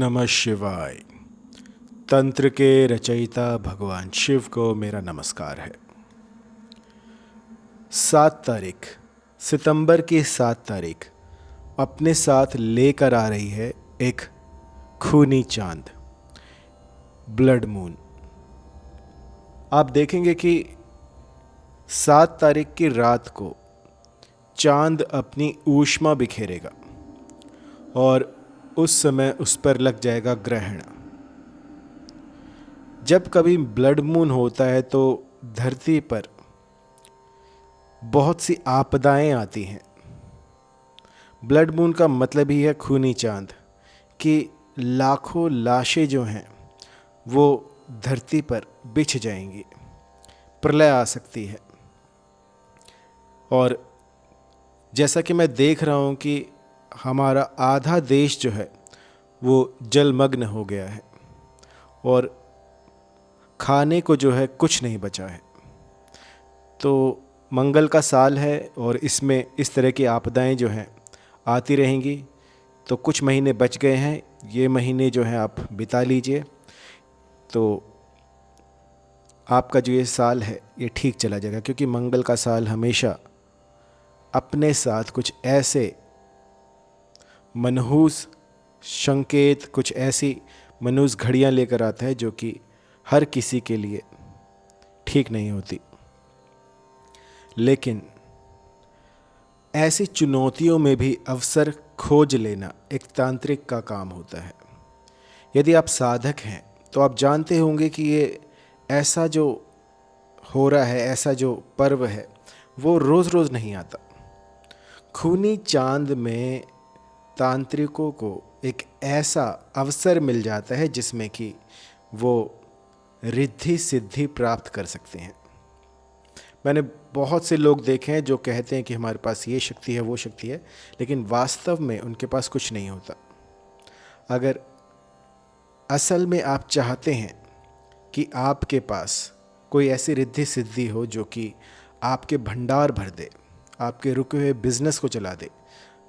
नमः शिवाय। तंत्र के रचयिता भगवान शिव को मेरा नमस्कार है। 7 तारीख सितंबर की 7 तारीख अपने साथ लेकर आ रही है एक खूनी चांद, ब्लड मून। आप देखेंगे कि 7 तारीख की रात को चांद अपनी ऊष्मा बिखेरेगा और उस समय उस पर लग जाएगा ग्रहण। जब कभी ब्लड मून होता है तो धरती पर बहुत सी आपदाएं आती हैं। ब्लड मून का मतलब ही है खूनी चांद, कि लाखों लाशें जो हैं वो धरती पर बिछ जाएंगी, प्रलय आ सकती है। और जैसा कि मैं देख रहा हूँ कि हमारा आधा देश जो है वो जलमग्न हो गया है और खाने को जो है कुछ नहीं बचा है। तो मंगल का साल है और इसमें इस तरह की आपदाएं जो हैं आती रहेंगी। तो कुछ महीने बच गए हैं, ये महीने जो हैं आप बिता लीजिए, तो आपका जो ये साल है ये ठीक चला जाएगा। क्योंकि मंगल का साल हमेशा अपने साथ कुछ ऐसे मनहूस संकेत, कुछ ऐसी मनहूस घड़ियां लेकर आता है जो कि हर किसी के लिए ठीक नहीं होती। लेकिन ऐसी चुनौतियों में भी अवसर खोज लेना एक तांत्रिक का काम होता है। यदि आप साधक हैं तो आप जानते होंगे कि ये ऐसा जो हो रहा है, ऐसा जो पर्व है, वो रोज़ रोज़ नहीं आता। खूनी चांद में तांत्रिकों को एक ऐसा अवसर मिल जाता है जिसमें कि वो रिद्धि सिद्धि प्राप्त कर सकते हैं। मैंने बहुत से लोग देखे हैं जो कहते हैं कि हमारे पास ये शक्ति है, वो शक्ति है, लेकिन वास्तव में उनके पास कुछ नहीं होता। अगर असल में आप चाहते हैं कि आपके पास कोई ऐसी रिद्धि सिद्धि हो जो कि आपके भंडार भर दे, आपके रुके हुए बिजनेस को चला दे,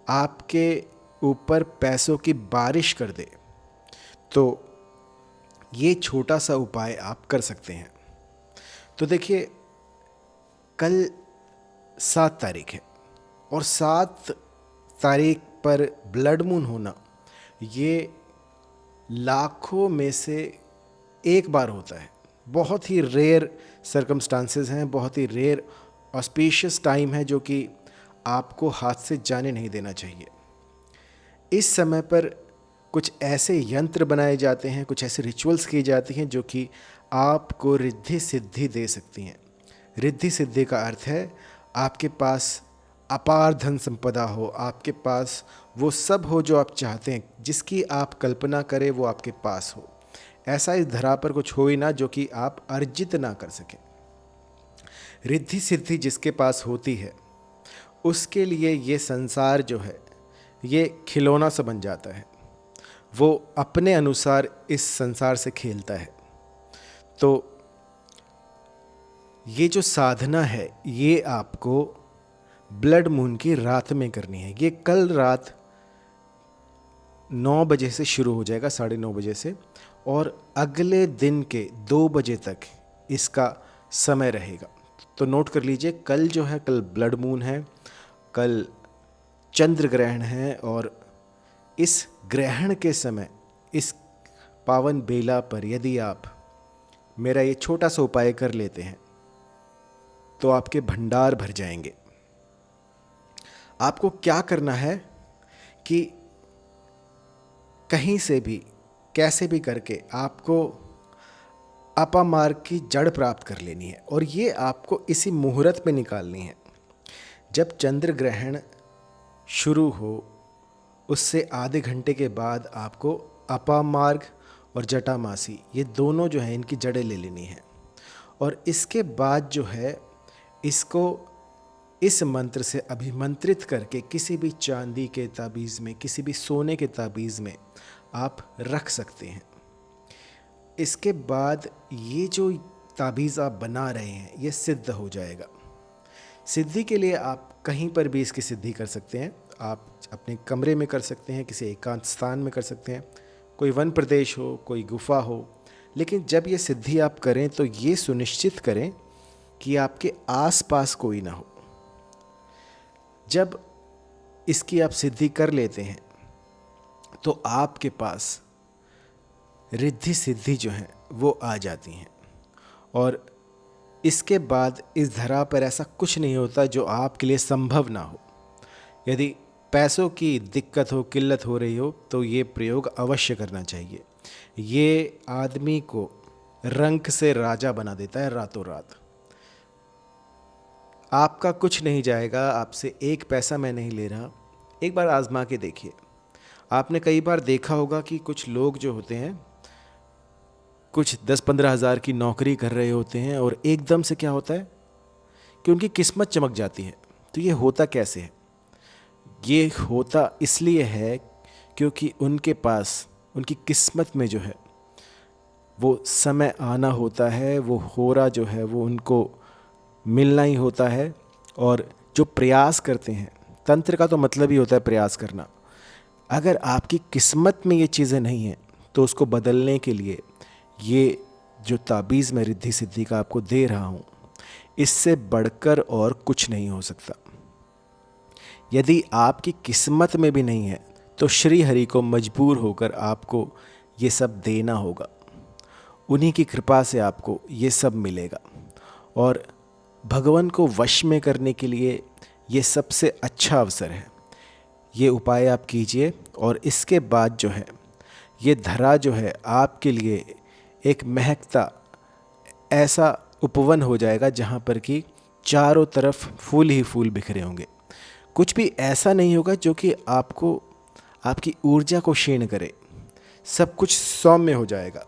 आपके ऊपर पैसों की बारिश कर दे, तो ये छोटा सा उपाय आप कर सकते हैं। तो देखिए, कल 7 तारीख है और 7 तारीख पर ब्लड मून होना ये लाखों में से एक बार होता है। बहुत ही रेयर सर्कमस्टांसेस हैं, बहुत ही रेयर ऑस्पिशियस टाइम है जो कि आपको हाथ से जाने नहीं देना चाहिए। इस समय पर कुछ ऐसे यंत्र बनाए जाते हैं, कुछ ऐसे रिचुअल्स की जाती हैं जो कि आपको रिद्धि सिद्धि दे सकती हैं। रिद्धि सिद्धि का अर्थ है आपके पास अपार धन संपदा हो, आपके पास वो सब हो जो आप चाहते हैं, जिसकी आप कल्पना करें वो आपके पास हो। ऐसा इस धरा पर कुछ हो ही ना जो कि आप अर्जित ना कर सकें। रिद्धि सिद्धि जिसके पास होती है उसके लिए ये संसार जो है ये खिलौना सा बन जाता है। वो अपने अनुसार इस संसार से खेलता है। तो ये जो साधना है ये आपको ब्लड मून की रात में करनी है। ये कल रात 9 बजे से शुरू हो जाएगा, 9:30 बजे से, और अगले दिन के 2 बजे तक इसका समय रहेगा। तो नोट कर लीजिए, कल जो है, कल ब्लड मून है, कल चंद्र ग्रहण है, और इस ग्रहण के समय इस पावन बेला पर यदि आप मेरा ये छोटा सा उपाय कर लेते हैं तो आपके भंडार भर जाएंगे। आपको क्या करना है कि कहीं से भी कैसे भी करके आपको अपामार्ग की जड़ प्राप्त कर लेनी है, और ये आपको इसी मुहूर्त में निकालनी है। जब चंद्र ग्रहण शुरू हो उससे आधे घंटे के बाद आपको अपामार्ग और जटामासी, ये दोनों जो हैं इनकी जड़ें ले लेनी है। और इसके बाद जो है इसको इस मंत्र से अभिमंत्रित करके किसी भी चांदी के ताबीज़ में, किसी भी सोने के ताबीज़ में आप रख सकते हैं। इसके बाद ये जो ताबीज़ आप बना रहे हैं ये सिद्ध हो जाएगा। सिद्धि के लिए आप कहीं पर भी इसकी सिद्धि कर सकते हैं। आप अपने कमरे में कर सकते हैं, किसी एकांत स्थान में कर सकते हैं, कोई वन प्रदेश हो, कोई गुफा हो। लेकिन जब ये सिद्धि आप करें तो ये सुनिश्चित करें कि आपके आसपास कोई ना हो। जब इसकी आप सिद्धि कर लेते हैं तो आपके पास रिद्धि सिद्धि जो है वो आ जाती हैं। और इसके बाद इस धरा पर ऐसा कुछ नहीं होता जो आपके लिए संभव ना हो। यदि पैसों की दिक्कत हो, किल्लत हो रही हो, तो ये प्रयोग अवश्य करना चाहिए। ये आदमी को रंक से राजा बना देता है रातों रात। आपका कुछ नहीं जाएगा, आपसे एक पैसा मैं नहीं ले रहा। एक बार आजमा के देखिए। आपने कई बार देखा होगा कि कुछ लोग जो होते हैं, कुछ 10-15 हज़ार की नौकरी कर रहे होते हैं और एकदम से क्या होता है कि उनकी किस्मत चमक जाती है। तो ये होता कैसे है? ये होता इसलिए है क्योंकि उनके पास, उनकी किस्मत में जो है वो समय आना होता है, वो होरा जो है वो उनको मिलना ही होता है। और जो प्रयास करते हैं, तंत्र का तो मतलब ही होता है प्रयास करना। अगर आपकी किस्मत में ये चीज़ें नहीं हैं तो उसको बदलने के लिए ये जो ताबीज़ मैं रिद्धि सिद्धि का आपको दे रहा हूँ, इससे बढ़कर और कुछ नहीं हो सकता। यदि आपकी किस्मत में भी नहीं है तो श्री हरि को मजबूर होकर आपको ये सब देना होगा। उन्हीं की कृपा से आपको ये सब मिलेगा। और भगवान को वश में करने के लिए ये सबसे अच्छा अवसर है। ये उपाय आप कीजिए और इसके बाद जो है ये धरा जो है आपके लिए एक महकता ऐसा उपवन हो जाएगा जहाँ पर कि चारों तरफ फूल ही फूल बिखरे होंगे। कुछ भी ऐसा नहीं होगा जो कि आपको, आपकी ऊर्जा को क्षीण करे। सब कुछ सौम्य हो जाएगा।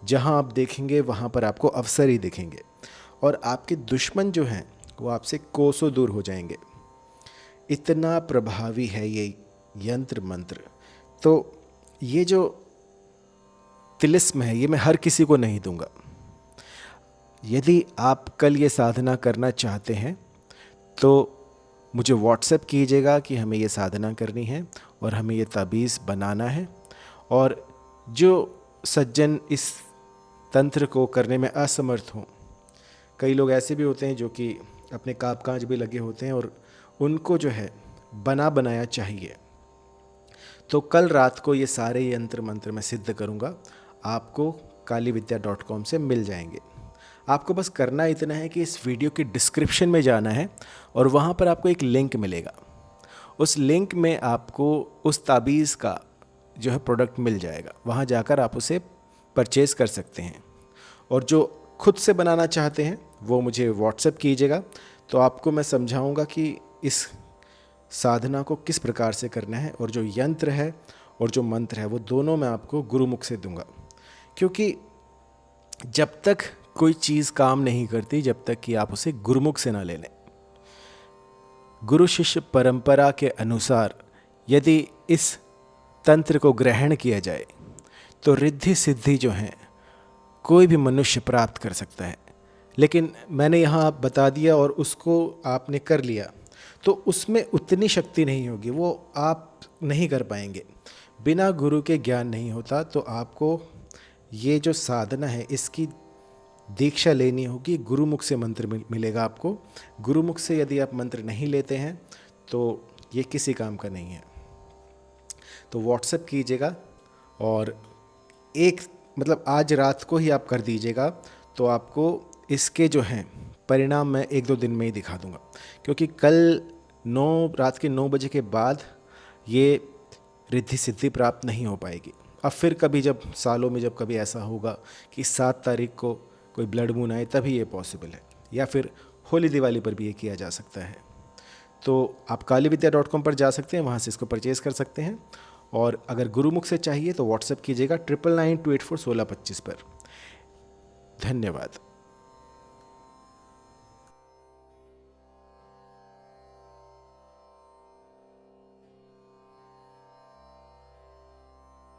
जहाँ आप देखेंगे वहाँ पर आपको अवसर ही दिखेंगे और आपके दुश्मन जो हैं वो आपसे कोसों दूर हो जाएंगे। इतना प्रभावी है ये यंत्र मंत्र। तो ये जो तिलिस्म है ये मैं हर किसी को नहीं दूंगा। यदि आप कल ये साधना करना चाहते हैं तो मुझे व्हाट्सएप कीजिएगा कि हमें ये साधना करनी है और हमें ये ताबीज़ बनाना है। और जो सज्जन इस तंत्र को करने में असमर्थ हों, कई लोग ऐसे भी होते हैं जो कि अपने काम काज भी लगे होते हैं और उनको जो है बना बनाया चाहिए, तो कल रात को ये सारे यंत्र मंत्र मैं सिद्ध करूँगा। आपको kalividya.com से मिल जाएंगे। आपको बस करना इतना है कि इस वीडियो की डिस्क्रिप्शन में जाना है और वहाँ पर आपको एक लिंक मिलेगा। उस लिंक में आपको उस ताबीज़ का जो है प्रोडक्ट मिल जाएगा। वहाँ जाकर आप उसे परचेज़ कर सकते हैं। और जो खुद से बनाना चाहते हैं वो मुझे व्हाट्सएप कीजिएगा, तो आपको मैं समझाऊंगा कि इस साधना को किस प्रकार से करना है। और जो यंत्र है और जो मंत्र है वो दोनों मैं आपको गुरुमुख से दूंगा। क्योंकि जब तक कोई चीज़ काम नहीं करती जब तक कि आप उसे गुरुमुख से ना ले लें। गुरु शिष्य परंपरा के अनुसार यदि इस तंत्र को ग्रहण किया जाए तो रिद्धि सिद्धि जो हैं कोई भी मनुष्य प्राप्त कर सकता है। लेकिन मैंने यहाँ बता दिया और उसको आपने कर लिया तो उसमें उतनी शक्ति नहीं होगी, वो आप नहीं कर पाएंगे। बिना गुरु के ज्ञान नहीं होता। तो आपको ये जो साधना है इसकी दीक्षा लेनी होगी। गुरुमुख से मंत्र मिलेगा आपको। गुरुमुख से यदि आप मंत्र नहीं लेते हैं तो ये किसी काम का नहीं है। तो व्हाट्सएप कीजिएगा और मतलब आज रात को ही आप कर दीजिएगा, तो आपको इसके जो हैं परिणाम मैं 1-2 दिन में ही दिखा दूंगा। क्योंकि कल रात के 9 बजे के बाद ये रिद्धि सिद्धि प्राप्त नहीं हो पाएगी। अब फिर कभी जब सालों में जब कभी ऐसा होगा कि 7 तारीख को कोई ब्लड मून आए तभी ये पॉसिबल है, या फिर होली दिवाली पर भी ये किया जा सकता है। तो आप kalividya.com पर जा सकते हैं, वहाँ से इसको परचेज़ कर सकते हैं। और अगर गुरुमुख से चाहिए तो व्हाट्सएप कीजिएगा 9992841625 पर। धन्यवाद।